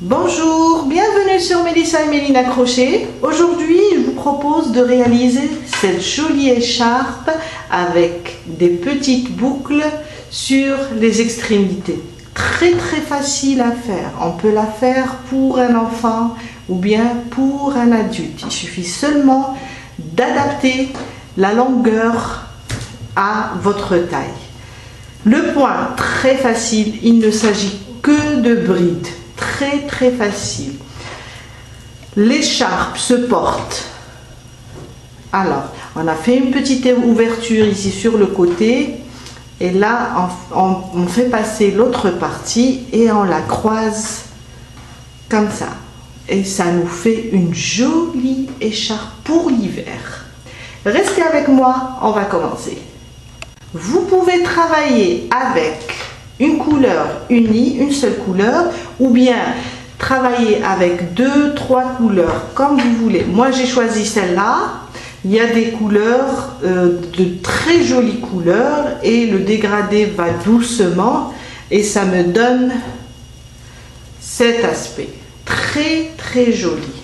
Bonjour, bienvenue sur Mélissa et Mélina Crochet. Aujourd'hui, je vous propose de réaliser cette jolie écharpe avec des petites boucles sur les extrémités. Très facile à faire. On peut la faire pour un enfant ou bien pour un adulte. Il suffit seulement d'adapter la longueur à votre taille. Le point, très facile, il ne s'agit que de brides. Très facile. L'écharpe se porte. Alors, on a fait une petite ouverture ici sur le côté. Et là, on fait passer l'autre partie et on la croise comme ça. Et ça nous fait une jolie écharpe pour l'hiver. Restez avec moi, on va commencer. Vous pouvez travailler avec une couleur unie, une seule couleur, ou bien travailler avec 2-3 couleurs, comme vous voulez. Moi, j'ai choisi celle-là. Il y a des couleurs, de très jolies couleurs, et le dégradé va doucement, et ça me donne cet aspect. Très joli.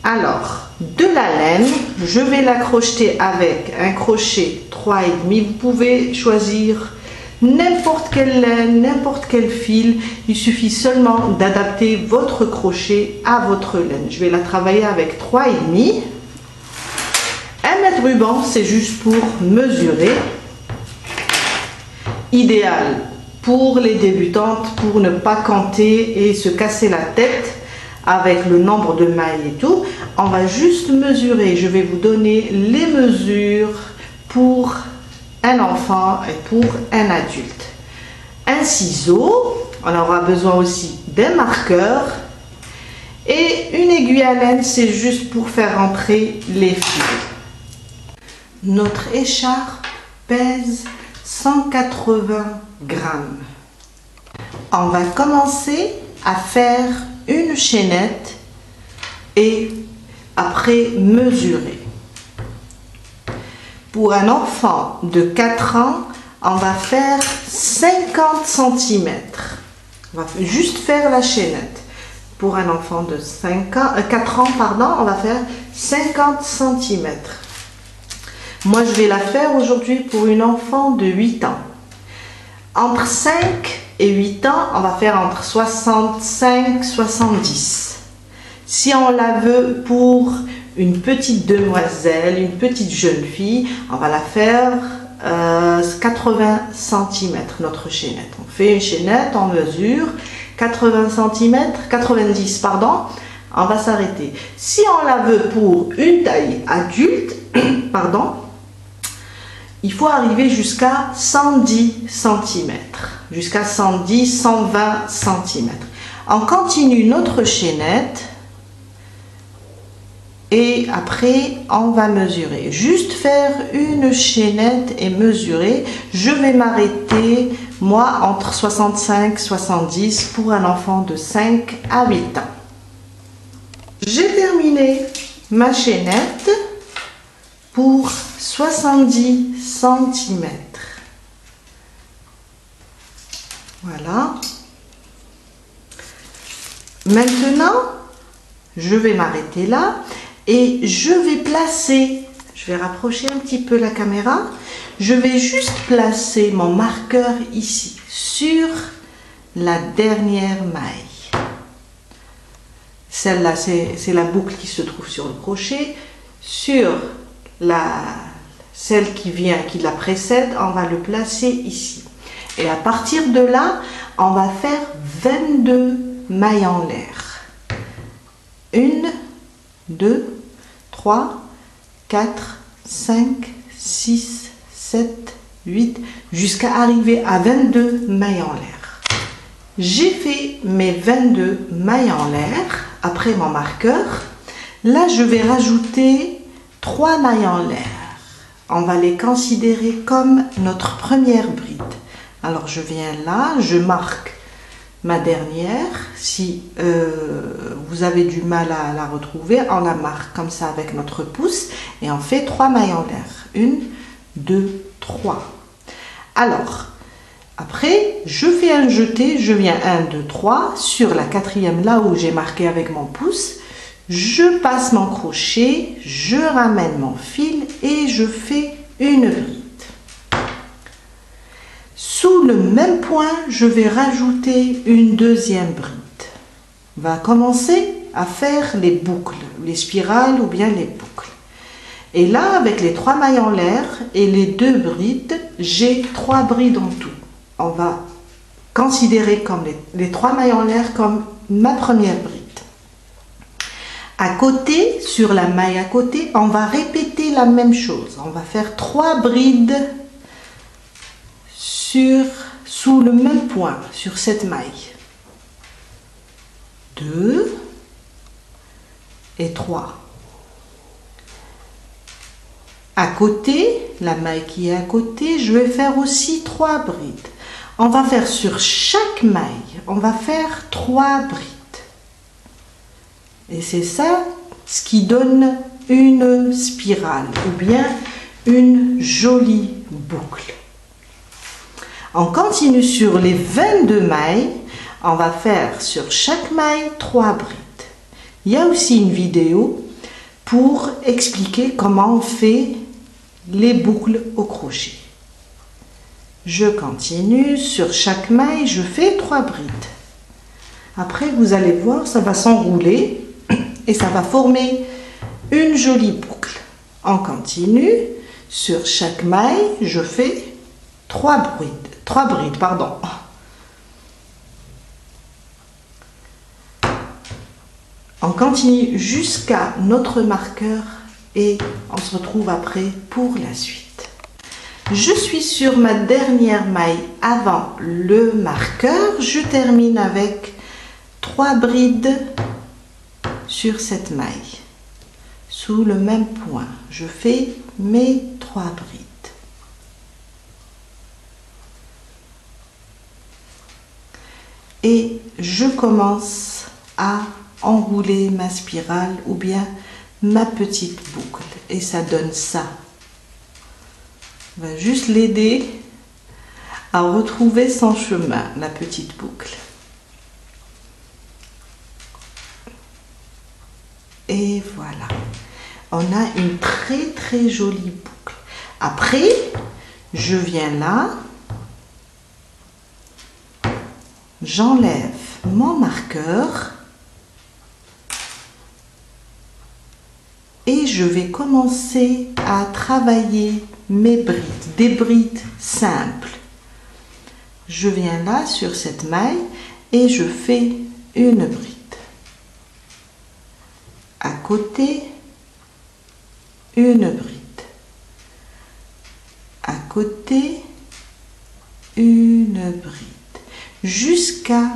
Alors, de la laine, je vais la crocheter avec un crochet 3,5. Vous pouvez choisir n'importe quelle laine, n'importe quel fil. Il suffit seulement d'adapter votre crochet à votre laine. Je vais la travailler avec 3,5. 1 mètre ruban, c'est juste pour mesurer. Idéal pour les débutantes, pour ne pas canter et se casser la tête avec le nombre de mailles et tout. On va juste mesurer. Je vais vous donner les mesures pour un enfant et pour un adulte. Un ciseau, on aura besoin aussi d'un marqueur et une aiguille à laine, c'est juste pour faire entrer les fils. Notre écharpe pèse 180 grammes. On va commencer à faire une chaînette et après mesurer. Pour un enfant de 4 ans, on va faire 50 cm. On va juste faire la chaînette. Pour un enfant de 4 ans, on va faire 50 cm. Moi, je vais la faire aujourd'hui pour une enfant de 8 ans. Entre 5 et 8 ans, on va faire entre 65 et 70. Si on la veut pour une petite demoiselle, une petite jeune fille, on va la faire 80 cm notre chaînette. On fait une chaînette, on mesure 80 cm, 90 pardon, on va s'arrêter. Si on la veut pour une taille adulte, pardon, il faut arriver jusqu'à 110 cm, jusqu'à 110, 120 cm. On continue notre chaînette. Et après, on va mesurer. Juste faire une chaînette et mesurer. Je vais m'arrêter, moi, entre 65 et 70 pour un enfant de 5 à 8 ans. J'ai terminé ma chaînette pour 70 cm. Voilà. Maintenant, je vais m'arrêter là. Et je vais placer, je vais rapprocher un petit peu la caméra, je vais juste placer mon marqueur ici, sur la dernière maille. Celle-là, c'est la boucle qui se trouve sur le crochet. Sur celle qui la précède, on va le placer ici. Et à partir de là, on va faire 22 mailles en l'air. 1, 2, 3, 4, 5, 6, 7, 8, jusqu'à arriver à 22 mailles en l'air. J'ai fait mes 22 mailles en l'air après mon marqueur. Là, je vais rajouter 3 mailles en l'air. On va les considérer comme notre première bride. Alors, je viens là, je marque ma dernière. Si vous avez du mal à la retrouver, on la marque comme ça avec notre pouce et on fait 3 mailles en l'air. 1, 2, 3. Alors, Après, je fais un jeté, je viens 1, 2, 3, sur la quatrième, là où j'ai marqué avec mon pouce, je passe mon crochet, je ramène mon fil et je fais une bride. Sous le même point, je vais rajouter une deuxième bride. On va commencer à faire les boucles, les spirales ou bien les boucles. Et là, avec les 3 mailles en l'air et les 2 brides, j'ai 3 brides en tout. On va considérer comme les 3 mailles en l'air comme ma première bride. À côté, sur la maille à côté, on va répéter la même chose. On va faire 3 brides sous le même point, sur cette maille. 2 et 3. À côté, la maille qui est à côté, je vais faire aussi 3 brides. On va faire sur chaque maille, on va faire 3 brides. Et c'est ça ce qui donne une spirale ou bien une jolie boucle. On continue sur les 22 mailles. On va faire sur chaque maille 3 brides. Il y a aussi une vidéo pour expliquer comment on fait les boucles au crochet. Je continue, sur chaque maille, je fais 3 brides. Après, vous allez voir, ça va s'enrouler et ça va former une jolie boucle. On continue, sur chaque maille, je fais 3 brides. On continue jusqu'à notre marqueur et on se retrouve après pour la suite. Je suis sur ma dernière maille avant le marqueur. Je termine avec 3 brides sur cette maille. Sous le même point, je fais mes 3 brides. Et je commence à enrouler ma spirale ou bien ma petite boucle. Et ça donne ça. On va juste l'aider à retrouver son chemin, la petite boucle. Et voilà. On a une très jolie boucle. Après, je viens là. J'enlève mon marqueur et je vais commencer à travailler mes brides, des brides simples. Je viens là sur cette maille et je fais une bride. À côté, une bride. À côté, une bride. Jusqu'à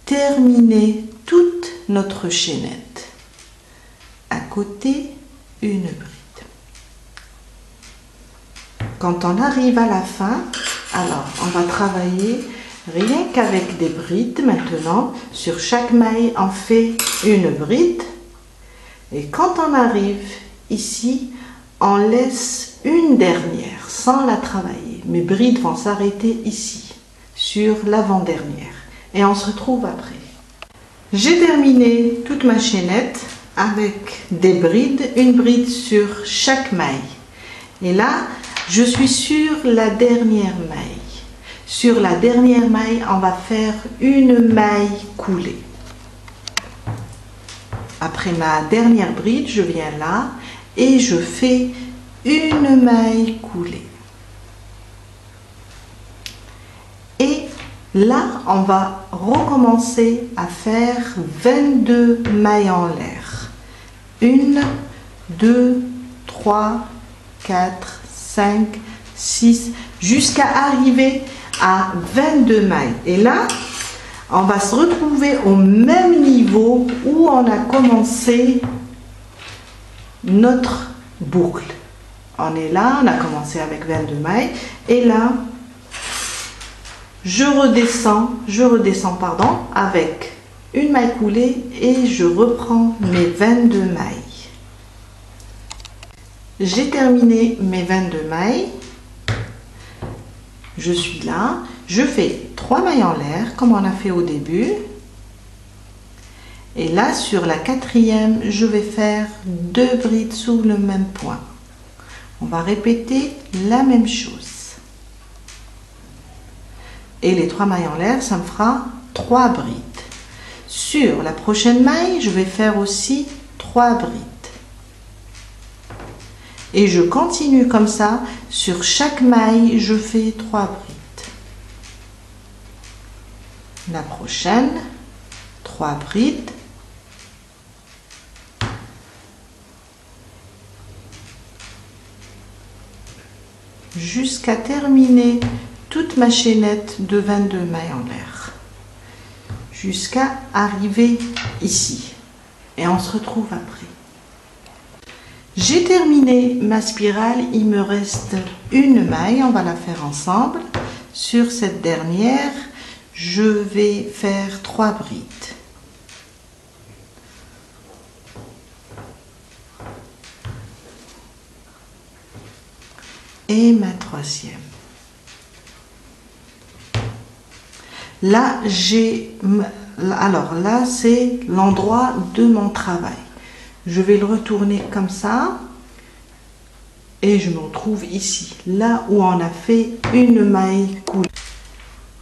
terminer toute notre chaînette. À côté, une bride. Quand on arrive à la fin, alors on va travailler rien qu'avec des brides maintenant. Sur chaque maille, on fait une bride. Et quand on arrive ici, on laisse une dernière sans la travailler. Mes brides vont s'arrêter ici, sur l'avant-dernière. Et on se retrouve après. J'ai terminé toute ma chaînette avec des brides, une bride sur chaque maille. Et là, je suis sur la dernière maille. Sur la dernière maille, on va faire une maille coulée. Après ma dernière bride, je viens là et je fais une maille coulée. Et là, on va recommencer à faire 22 mailles en l'air. 1, 2, 3, 4, 5, 6, jusqu'à arriver à 22 mailles. Et là, on va se retrouver au même niveau où on a commencé notre boucle. On est là, on a commencé avec 22 mailles. Et là, je redescends avec une maille coulée et je reprends mes 22 mailles. J'ai terminé mes 22 mailles. Je suis là, je fais 3 mailles en l'air comme on a fait au début. Et là, sur la quatrième, je vais faire 2 brides sous le même point. On va répéter la même chose. Et les 3 mailles en l'air, ça me fera 3 brides. Sur la prochaine maille, je vais faire aussi 3 brides. Et je continue comme ça. Sur chaque maille, je fais 3 brides. La prochaine, 3 brides. Jusqu'à terminer toute ma chaînette de 22 mailles en l'air. Jusqu'à arriver ici. Et on se retrouve après. J'ai terminé ma spirale, il me reste une maille, on va la faire ensemble. Sur cette dernière, je vais faire 3 brides. Et ma troisième. Là, alors là, c'est l'endroit de mon travail. Je vais le retourner comme ça et je me retrouve ici, là où on a fait une maille coulée.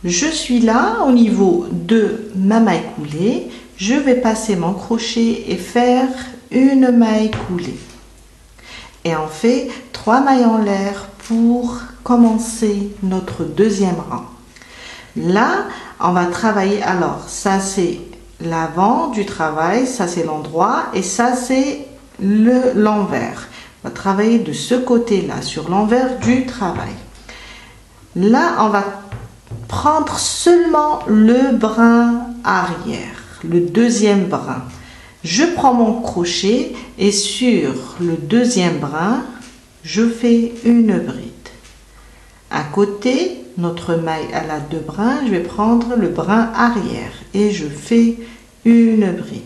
Je suis là au niveau de ma maille coulée. Je vais passer mon crochet et faire une maille coulée. Et on fait 3 mailles en l'air pour commencer notre deuxième rang. Là, on va travailler, alors ça c'est l'avant du travail, ça c'est l'endroit et ça c'est l'envers. On va travailler de ce côté-là, sur l'envers du travail. Là, on va prendre seulement le brin arrière, le deuxième brin. Je prends mon crochet et sur le deuxième brin, je fais une bride. À côté, notre maille à la 2 brins, je vais prendre le brin arrière et je fais une bride.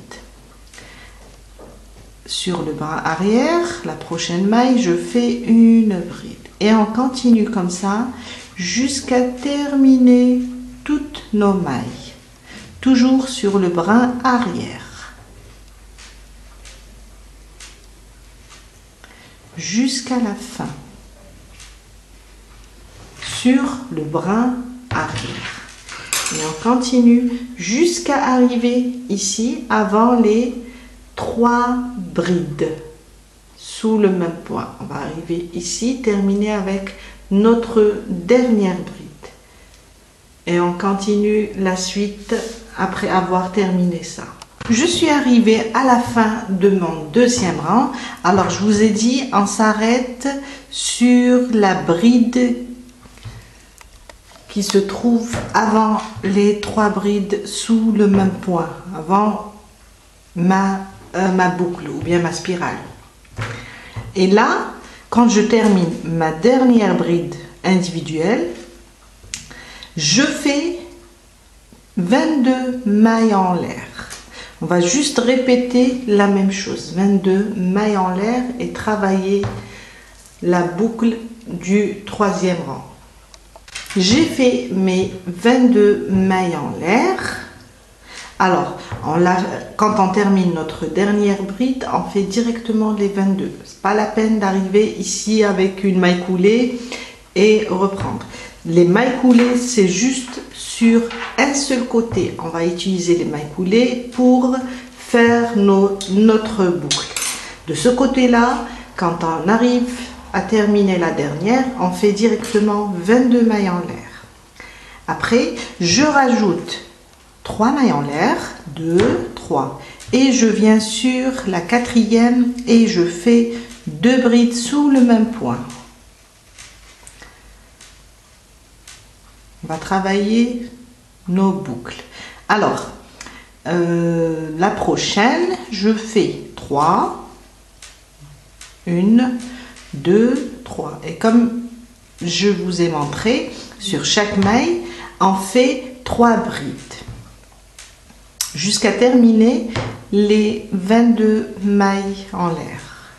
Sur le brin arrière, la prochaine maille, je fais une bride. Et on continue comme ça jusqu'à terminer toutes nos mailles. Toujours sur le brin arrière. Jusqu'à la fin. Sur le brin arrière. Et on continue jusqu'à arriver ici avant les 3 brides sous le même point. On va arriver ici, terminer avec notre dernière bride. Et on continue la suite après avoir terminé ça. Je suis arrivée à la fin de mon deuxième rang. Alors je vous ai dit, on s'arrête sur la bride qui se trouve avant les 3 brides sous le même point, avant ma boucle ou bien ma spirale. Et là, quand je termine ma dernière bride individuelle, je fais 22 mailles en l'air. On va juste répéter la même chose, 22 mailles en l'air et travailler la boucle du troisième rang. J'ai fait mes 22 mailles en l'air. Alors, quand on termine notre dernière bride, on fait directement les 22. C'est pas la peine d'arriver ici avec une maille coulée et reprendre. Les mailles coulées, c'est juste sur un seul côté. On va utiliser les mailles coulées pour faire notre boucle. De ce côté-là, quand on arrive à terminer la dernière, on fait directement 22 mailles en l'air. Après, je rajoute 3 mailles en l'air, 2, 3. Et je viens sur la quatrième et je fais 2 brides sous le même point. On va travailler nos boucles. Alors, la prochaine, je fais 3, 1, 2, 3. Et comme je vous ai montré, sur chaque maille, on fait 3 brides. Jusqu'à terminer les 22 mailles en l'air.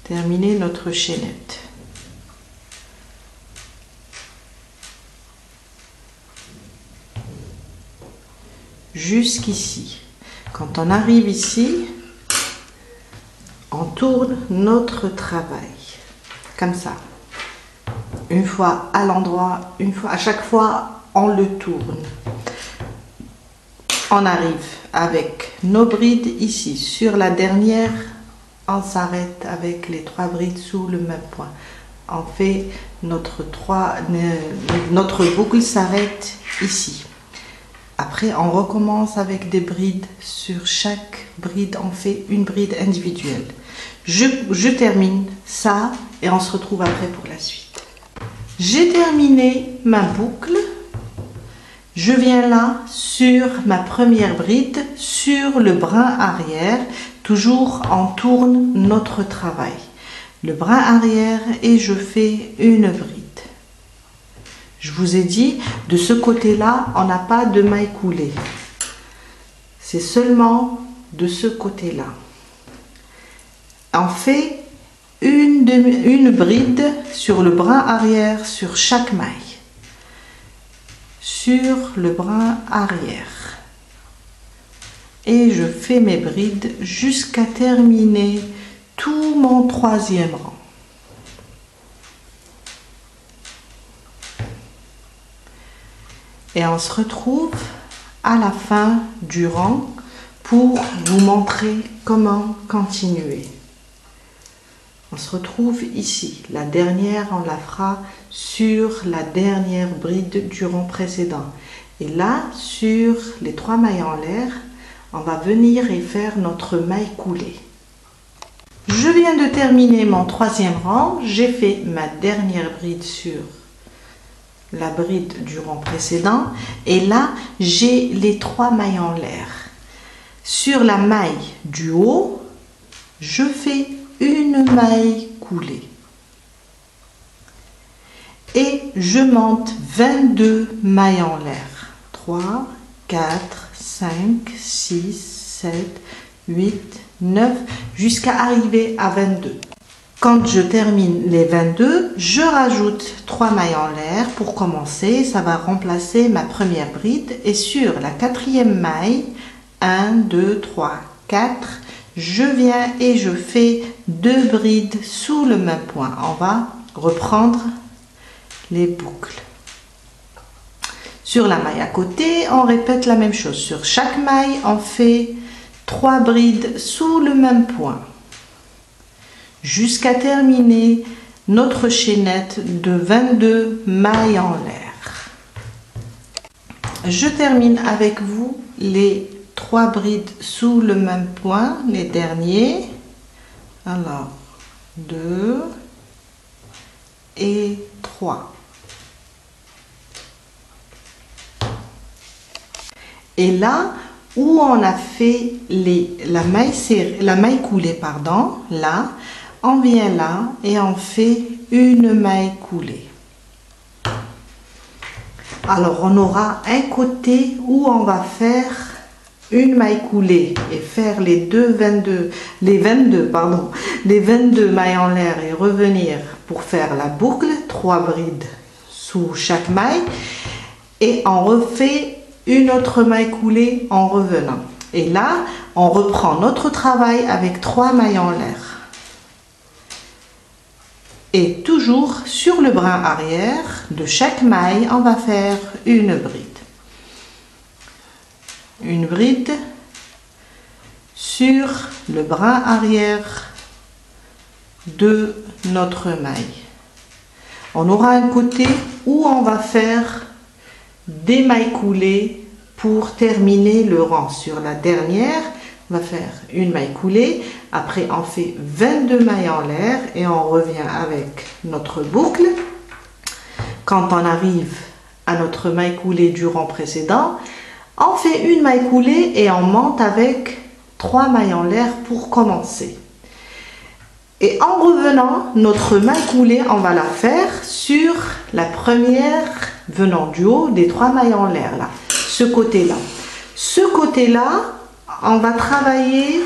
Terminer notre chaînette. jusqu'ici. Quand on arrive ici, on tourne notre travail comme ça. Une fois à l'endroit, une fois à chaque fois, on le tourne. On arrive avec nos brides ici. Sur la dernière, on s'arrête avec les 3 brides sous le même point. On fait notre boucle s'arrête ici. Après, on recommence avec des brides. Sur chaque bride, on fait une bride individuelle. Je termine ça et on se retrouve après pour la suite. J'ai terminé ma boucle. Je viens là sur ma première bride, sur le brin arrière. Toujours, on tourne notre travail. Le brin arrière et je fais une bride. Je vous ai dit, de ce côté-là, on n'a pas de maille coulée. C'est seulement de ce côté-là. On fait une bride sur le brin arrière sur chaque maille. Sur le brin arrière. Et je fais mes brides jusqu'à terminer tout mon 3e rang. Et on se retrouve à la fin du rang pour vous montrer comment continuer. On se retrouve ici. La dernière, on la fera sur la dernière bride du rang précédent. Et là, sur les 3 mailles en l'air, on va venir et faire notre maille coulée. Je viens de terminer mon 3e rang. J'ai fait ma dernière bride sur la bride du rang précédent. Et là, j'ai les 3 mailles en l'air. Sur la maille du haut, je fais une maille coulée et je monte 22 mailles en l'air. 3, 4, 5, 6, 7, 8, 9 jusqu'à arriver à 22. Quand je termine les 22, je rajoute 3 mailles en l'air pour commencer. Ça va remplacer ma première bride et sur la 4e maille, 1, 2, 3, 4, je viens et je fais 2 brides sous le même point. On va reprendre les boucles. Sur la maille à côté, on répète la même chose. Sur chaque maille, on fait 3 brides sous le même point. Jusqu'à terminer notre chaînette de 22 mailles en l'air. Je termine avec vous les 3 brides sous le même point, les derniers. Alors, 2 et 3. Et là où on a fait la maille coulée, pardon, là, on vient là et on fait une maille coulée. Alors, on aura un côté où on va faire une maille coulée et faire les 22 mailles en l'air et revenir pour faire la boucle, 3 brides sous chaque maille et on refait une autre maille coulée en revenant. Et là, on reprend notre travail avec 3 mailles en l'air. Et toujours sur le brin arrière de chaque maille, on va faire une bride. Une bride sur le brin arrière de notre maille. On aura un côté où on va faire des mailles coulées pour terminer le rang. Sur la dernière, on va faire une maille coulée. Après, on fait 22 mailles en l'air et on revient avec notre boucle. Quand on arrive à notre maille coulée du rang précédent, on fait une maille coulée et on monte avec 3 mailles en l'air pour commencer. Et en revenant, notre maille coulée, on va la faire sur la première venant du haut des 3 mailles en l'air, là, ce côté-là. Ce côté-là, on va travailler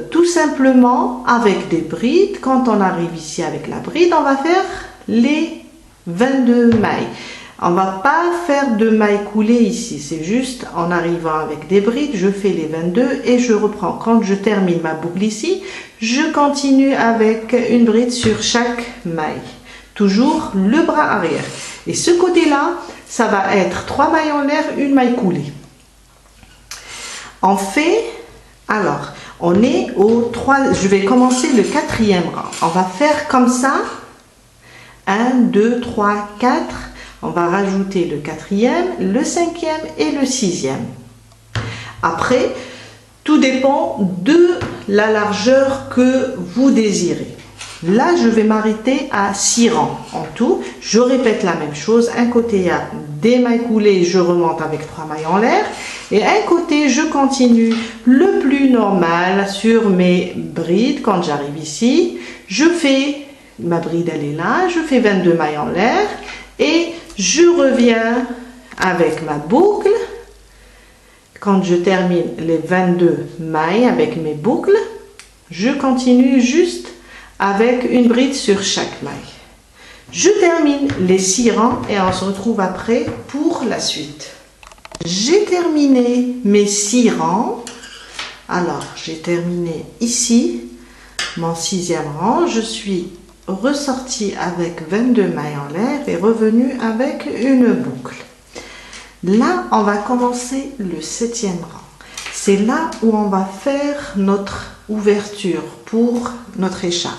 tout simplement avec des brides. Quand on arrive ici avec la bride, on va faire les 22 mailles. On va pas faire de mailles coulées ici, c'est juste en arrivant avec des brides, je fais les 22 et je reprends. Quand je termine ma boucle ici, je continue avec une bride sur chaque maille. Toujours le bras arrière. Et ce côté-là, ça va être 3 mailles en l'air, une maille coulée. On fait, alors, on est au 3, je vais commencer le 4e rang. On va faire comme ça, 1, 2, 3, 4. On va rajouter le 4e, le 5e et le 6e. Après, tout dépend de la largeur que vous désirez. Là, je vais m'arrêter à 6 rangs en tout. Je répète la même chose. Un côté, il y a des mailles coulées, je remonte avec 3 mailles en l'air. Et un côté, je continue le plus normal sur mes brides. Quand j'arrive ici, je fais, ma bride elle est là, je fais 22 mailles en l'air. Et je reviens avec ma boucle. Quand je termine les 22 mailles avec mes boucles, je continue juste avec une bride sur chaque maille. Je termine les 6 rangs et on se retrouve après pour la suite. J'ai terminé mes 6 rangs. Alors, j'ai terminé ici mon 6e rang. Je suis ressortie avec 22 mailles en l'air et revenue avec une boucle. Là, on va commencer le 7e rang. C'est là où on va faire notre ouverture pour notre écharpe.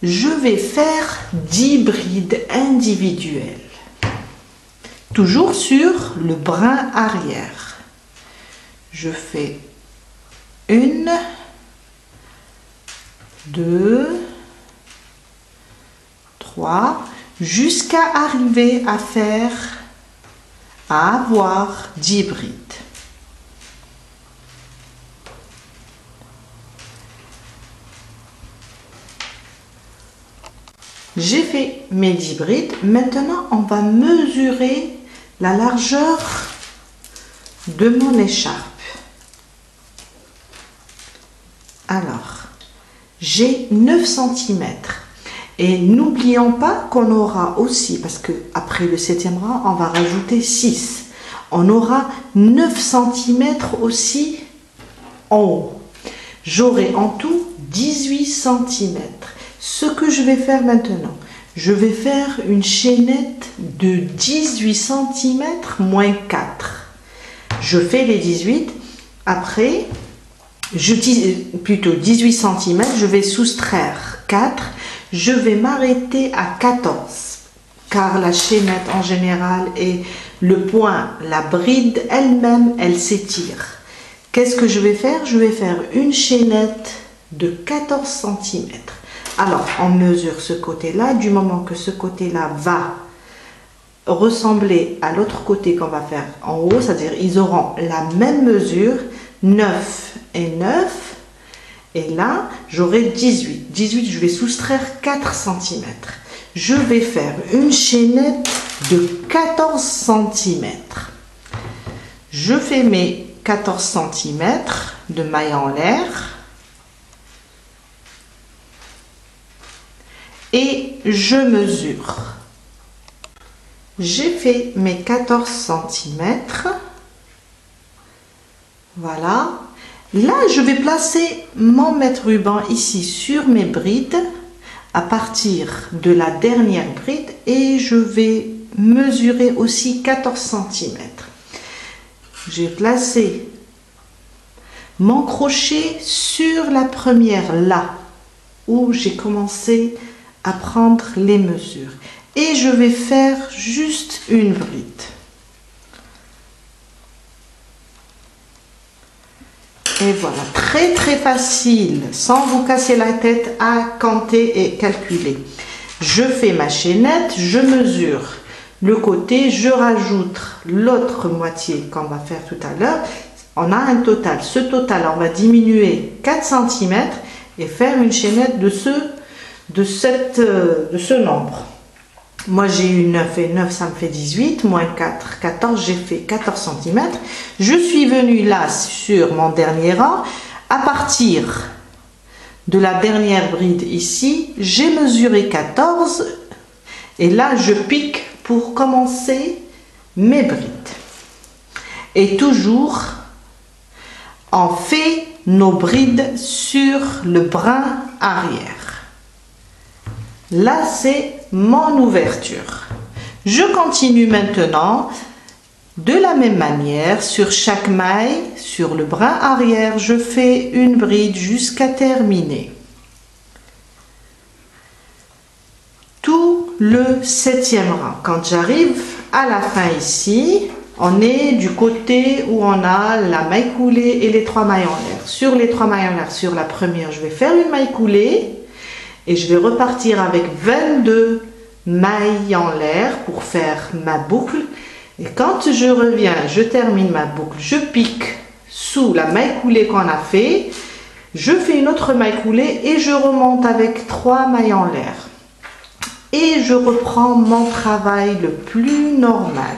Je vais faire 10 brides individuelles. Toujours sur le brin arrière. Je fais 1, 2, 3, jusqu'à arriver à avoir 10 brides. J'ai fait mes 10 brides. Maintenant, on va mesurer la largeur de mon écharpe. Alors, j'ai 9 cm. Et n'oublions pas qu'on aura aussi, parce que après le 7e rang, on va rajouter 6. On aura 9 cm aussi en haut. J'aurai en tout 18 cm. Ce que je vais faire maintenant, je vais faire une chaînette de 18 cm moins 4. Je fais les 18. Après, plutôt 18 cm, je vais soustraire 4. Je vais m'arrêter à 14. Car la chaînette en général et le point, la bride elle-même, elle s'étire. Qu'est-ce que je vais faire? Je vais faire une chaînette de 14 cm. Alors, on mesure ce côté-là. Du moment que ce côté-là va ressembler à l'autre côté qu'on va faire en haut, c'est-à-dire ils auront la même mesure, 9 et 9. Et là, j'aurai 18. 18, je vais soustraire 4 cm. Je vais faire une chaînette de 14 cm. Je fais mes 14 cm de mailles en l'air. Et je mesure. J'ai fait mes 14 cm. Voilà. Là, je vais placer mon mètre-ruban ici sur mes brides à partir de la dernière bride et je vais mesurer aussi 14 cm. J'ai placé mon crochet sur la première là où j'ai commencé à prendre les mesures et je vais faire juste une bride. Et voilà, très très facile, sans vous casser la tête à compter et calculer. Je fais ma chaînette, je mesure le côté, je rajoute l'autre moitié qu'on va faire tout à l'heure. On a un total. Ce total, on va diminuer 4 cm et faire une chaînette de ce nombre. Moi j'ai eu 9 et 9 ça me fait 18, moins 4, 14, j'ai fait 14 cm. Je suis venue là sur mon dernier rang. À partir de la dernière bride ici, j'ai mesuré 14 et là je pique pour commencer mes brides. Et toujours, on fait nos brides sur le brin arrière. Là, c'est mon ouverture. Je continue maintenant de la même manière sur chaque maille, sur le brin arrière, je fais une bride jusqu'à terminer. Tout le 7e rang. Quand j'arrive à la fin ici, on est du côté où on a la maille coulée et les 3 mailles en l'air. Sur les 3 mailles en l'air, sur la première, je vais faire une maille coulée et je vais repartir avec 22 mailles en l'air pour faire ma boucle. Et quand je reviens, je termine ma boucle, je pique sous la maille coulée qu'on a fait, je fais une autre maille coulée et je remonte avec 3 mailles en l'air. Et je reprends mon travail le plus normal.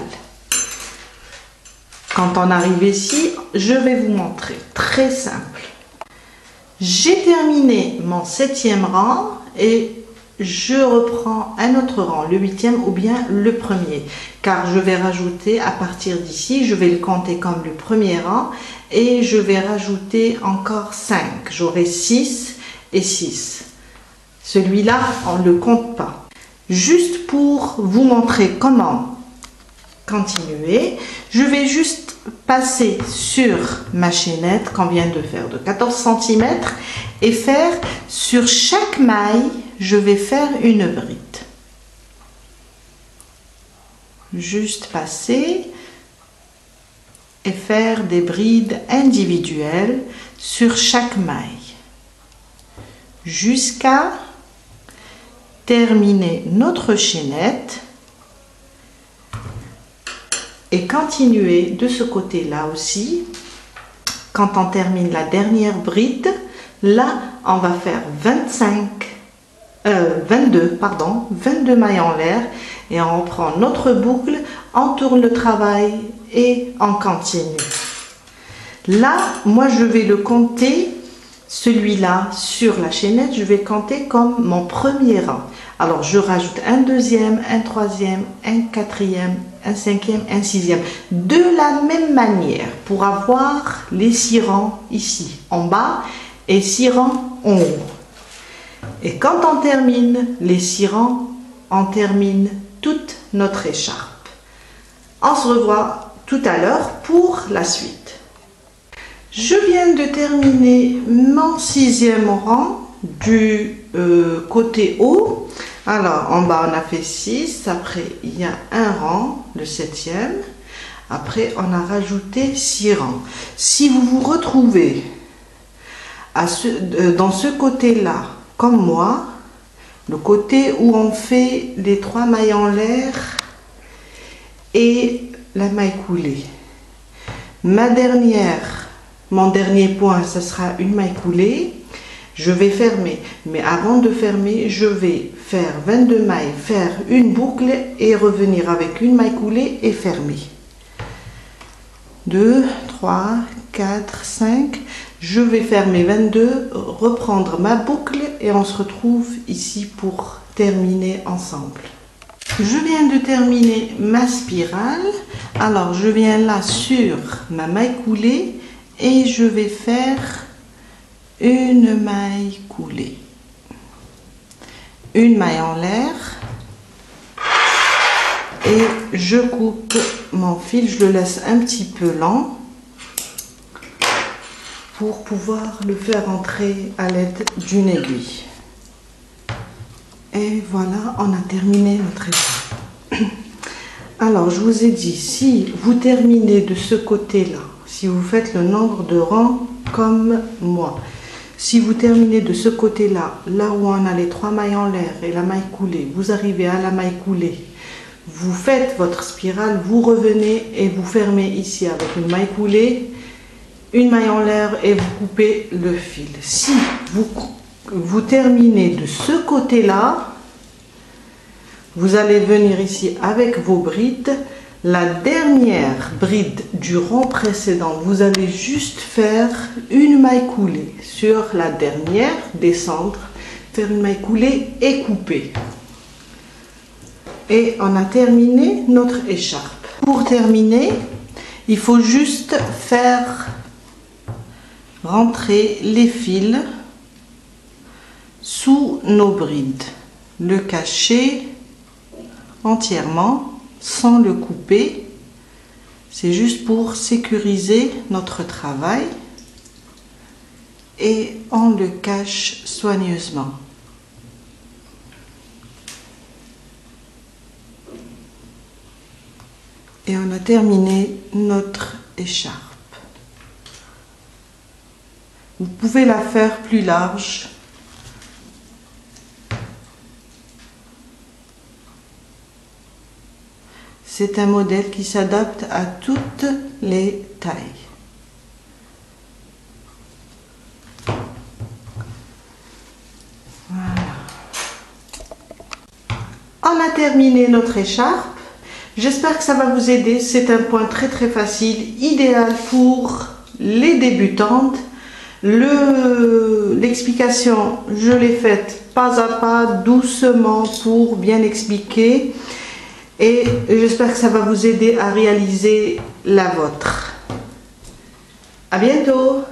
Quand on arrive ici, je vais vous montrer. Très simple. J'ai terminé mon 7e rang et je reprends un autre rang, le 8e ou bien le 1er. Car je vais rajouter à partir d'ici, je vais le compter comme le 1er rang et je vais rajouter encore 5. J'aurai 6 et 6. Celui-là, on ne le compte pas. Juste pour vous montrer comment continuer, je vais juste passer sur ma chaînette qu'on vient de faire de 14 cm et faire sur chaque maille, je vais faire une bride. Juste passer et faire des brides individuelles sur chaque maille jusqu'à terminer notre chaînette et continuer de ce côté là aussi. Quand on termine la dernière bride, là on va faire 22 mailles en l'air et on reprend notre boucle, on tourne le travail et on continue. Là, moi je vais le compter, celui-là sur la chaînette, je vais compter comme mon 1er rang. Alors je rajoute un 2e, un 3e, un 4e, un 5e, un 6e. De la même manière pour avoir les 6 rangs ici en bas et 6 rangs en haut. Et quand on termine les 6 rangs, on termine toute notre écharpe. On se revoit tout à l'heure pour la suite. Je viens de terminer mon 6e rang du côté haut. Alors en bas on a fait 6, après il y a un rang, le 7e, après on a rajouté 6 rangs. Si vous vous retrouvez dans ce côté là comme moi, le côté où on fait les 3 mailles en l'air et la maille coulée, mon dernier point, ce sera une maille coulée. Je vais fermer, mais avant de fermer, je vais faire 22 mailles, faire une boucle et revenir avec une maille coulée et fermer. 2, 3, 4, 5. Je vais faire mes 22, reprendre ma boucle et on se retrouve ici pour terminer ensemble. Je viens de terminer ma spirale. Alors, je viens là sur ma maille coulée et je vais faire une maille coulée, une maille en l'air et je coupe mon fil, je le laisse un petit peu lent pour pouvoir le faire entrer à l'aide d'une aiguille. Et voilà, on a terminé notre écharpe. Alors je vous ai dit, si vous terminez de ce côté là, si vous faites le nombre de rangs comme moi, si vous terminez de ce côté-là, là où on a les 3 mailles en l'air et la maille coulée, vous arrivez à la maille coulée, vous faites votre spirale, vous revenez et vous fermez ici avec une maille coulée, une maille en l'air et vous coupez le fil. Si vous terminez de ce côté-là, vous allez venir ici avec vos brides. La dernière bride du rang précédent, vous allez juste faire une maille coulée sur la dernière, descendre, faire une maille coulée et couper. Et on a terminé notre écharpe. Pour terminer, il faut juste faire rentrer les fils sous nos brides. Le cacher entièrement sans le couper. C'est juste pour sécuriser notre travail. Et on le cache soigneusement. Et on a terminé notre écharpe. Vous pouvez la faire plus large. C'est un modèle qui s'adapte à toutes les tailles. Voilà. On a terminé notre écharpe. J'espère que ça va vous aider. C'est un point très facile, idéal pour les débutantes. L'explication, je l'ai faite pas à pas, doucement pour bien expliquer. Et j'espère que ça va vous aider à réaliser la vôtre. À bientôt!